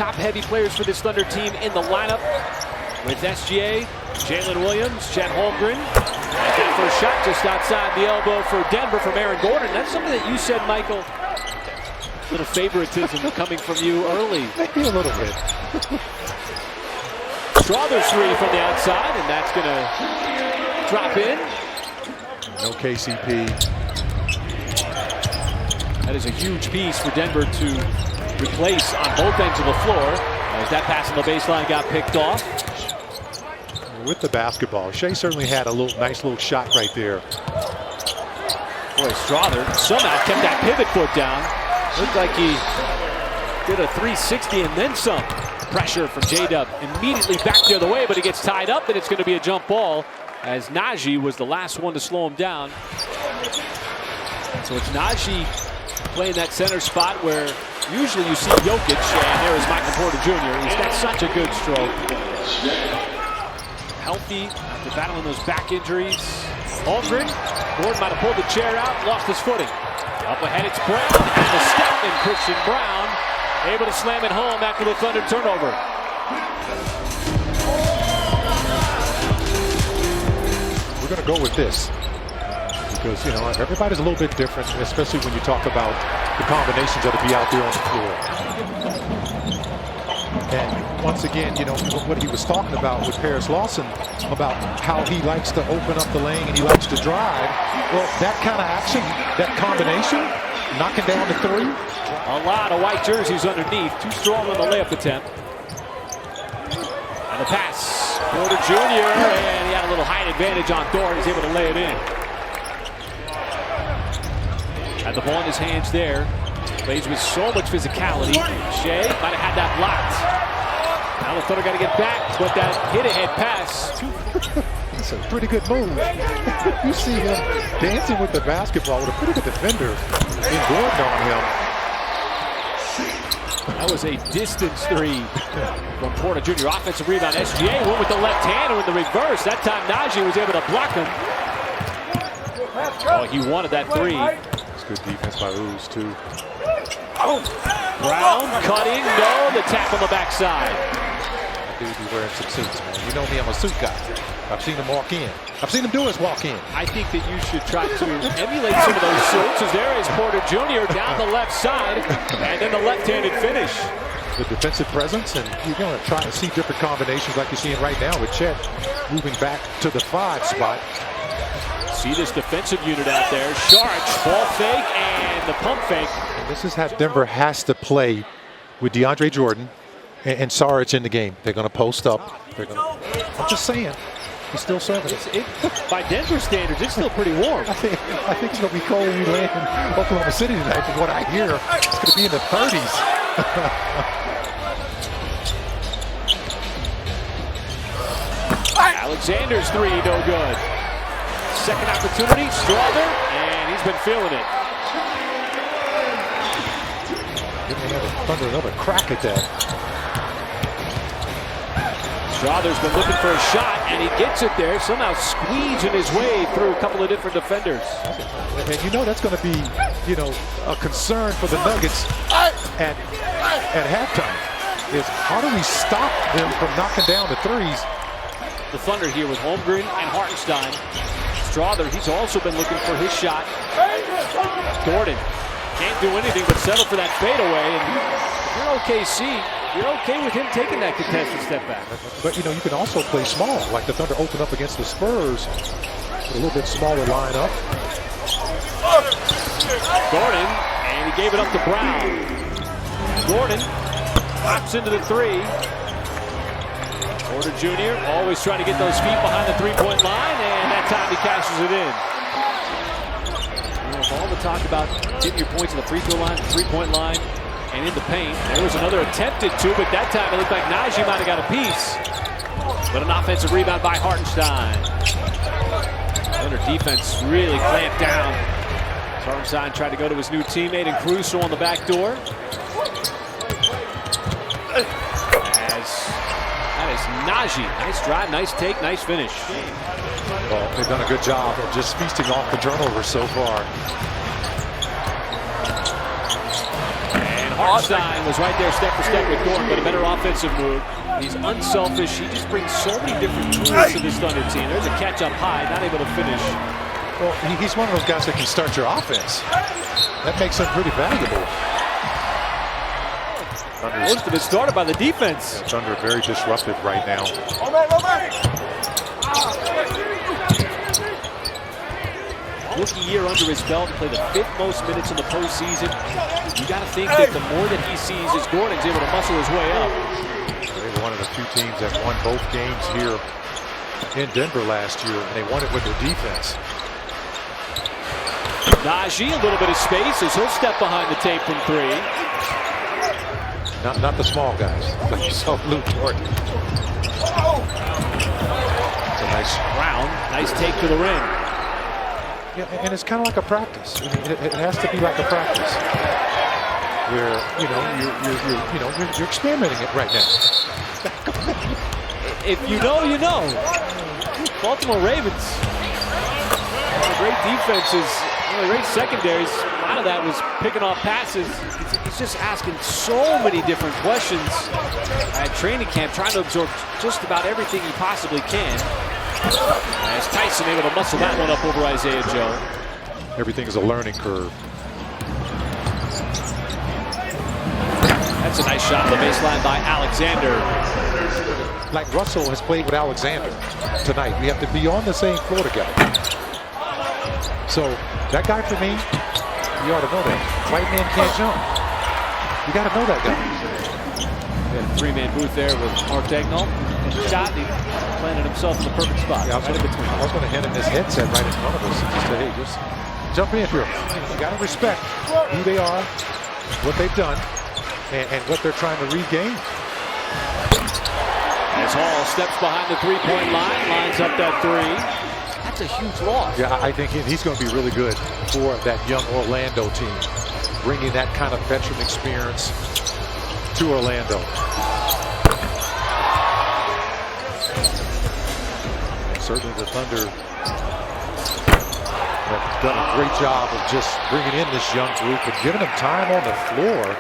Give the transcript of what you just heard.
top-heavy players for this Thunder team in the lineup with SGA, Jalen Williams, Chet Holmgren. And that first shot just outside the elbow for Denver from Aaron Gordon. That's something that you said, Michael. A little favoritism coming from you early. Maybe a little bit. Strawther's three from the outside, and that's going to drop in. No KCP. That is a huge piece for Denver to replace on both ends of the floor. As that pass on the baseline got picked off. With the basketball, Shea certainly had a nice little shot right there. Boy, Strawther somehow kept that pivot foot down. Looked like he did a 360 and then some. Pressure from J-Dub immediately back the other way, but he gets tied up, and it's going to be a jump ball as Najee was the last one to slow him down. So it's Najee playing that center spot where usually you see Jokic, and there is Michael Porter Jr. He's got such a good stroke. Healthy after battling those back injuries. Holmgren, Gordon might have pulled the chair out, lost his footing. Up ahead, it's Brown, and the step in Christian Brown, able to slam it home after the Thunder turnover. We're going to go with this because, you know, everybody's a little bit different, especially when you talk about the combinations that'll be out there on the floor. And once again, you know, what he was talking about with Paris Lawson about how he likes to open up the lane and he likes to drive. Well, that kind of action, that combination, knocking down the three. A lot of white jerseys underneath. Too strong on the layup attempt. And the pass. Porter Jr. And he had a little height advantage on Thor. He's able to lay it in. Had the ball in his hands there. Plays with so much physicality. Shea might have had that blocked. Now the Thunder got to get back, but that hit-ahead pass. It's a pretty good move. You see him dancing with the basketball with a pretty good defender in Gordon on him. That was a distance three from Porter Jr. Offensive rebound. SGA went with the left hand and with the reverse. That time Najee was able to block him. Oh, he wanted that three. It's good defense by Ooze, too. Brown cutting, no, the tap on the backside. That dude be wearing some suits, man. You know me, I'm a suit guy. I've seen him walk in. I've seen him do his walk in. I think that you should try to emulate some of those suits, as there is Porter Jr. down the left side, and then the left-handed finish. The defensive presence, and you're going to try to see different combinations like you're seeing right now with Chet moving back to the 5 spot. See this defensive unit out there. Sharch, ball fake, and the pump fake. And this is how Denver has to play with DeAndre Jordan and Saric in the game. They're going to post up. They're going to. I'm just saying, he's still serving. By Denver standards, it's still pretty warm. I think it's going to be cold when we land in Oklahoma City tonight. From what I hear, it's going to be in the 30s. Alexander's three, no good. Second opportunity, Strawther, and he's been feeling it. Giving another crack at that. Strawther's been looking for a shot, and he gets it there, somehow squeezing his way through a couple of different defenders. And you know that's going to be, you know, a concern for the Nuggets at halftime. Is how do we stop them from knocking down the threes? The Thunder here with Holmgren and Hartenstein. Strawther, he's also been looking for his shot. Gordon can't do anything but settle for that fadeaway. And if you're OKC, you're okay with him taking that contested step back. But, you know, you can also play small, like the Thunder open up against the Spurs with a little bit smaller lineup. Gordon, and he gave it up to Brown. Gordon pops into the three. Porter Jr. always trying to get those feet behind the three-point line, and that time he cashes it in. You know, all the talk about getting your points in the free throw line, the three-point line, and in the paint. There was another attempted to, but that time it looked like Najee might have got a piece. But an offensive rebound by Hartenstein. Thunder defense really clamped down. Hartenstein tried to go to his new teammate and Caruso on the back door. That is Najee. Nice drive, nice take, nice finish. Well, they've done a good job of just feasting off the turnover so far. And Hartenstein was right there step for step with Gordon, but a better offensive move. He's unselfish. He just brings so many different tools to this Thunder team. There's a catch up high, not able to finish. Well, he's one of those guys that can start your offense. That makes him pretty valuable. Most of it started by the defense. Thunder very disruptive right now. Rookie year under his belt, he played the 5th most minutes in the postseason. You got to think that the more that he sees as Gordon's able to muscle his way up. They were one of the few teams that won both games here in Denver last year, and they won it with their defense. Najee, a little bit of space as he'll step behind the tape from 3. Not the small guys, like you saw Luke Gordon. It's a nice round, nice take to the ring. Yeah, and it's kind of like a practice. I mean, it has to be like a practice, where you're experimenting it right now. If you know, you know. Baltimore Ravens, great defenses, great secondaries. A lot of that was picking off passes. He's just asking so many different questions at training camp, trying to absorb just about everything he possibly can. As Tyson able to muscle that one up over Isaiah Joe. Everything is a learning curve. That's a nice shot on the baseline by Alexander. Like Russell has played with Alexander tonight. We have to be on the same floor together. So that guy for me, you ought to know that. White man can't jump. You got to know that guy. We had a 3-man booth there with Mark Dagnall. Shot, he landed himself in the perfect spot. Yeah, I was going to hand him this headset right in front of us and just say, hey, just jump in here. You got to respect who they are, what they've done, and what they're trying to regain. As Hall steps behind the 3-point line, lines up that 3. That's a huge loss. Yeah, I think he's going to be really good for that young Orlando team, bringing that kind of veteran experience to Orlando. Certainly the Thunder have done a great job of just bringing in this young group and giving them time on the floor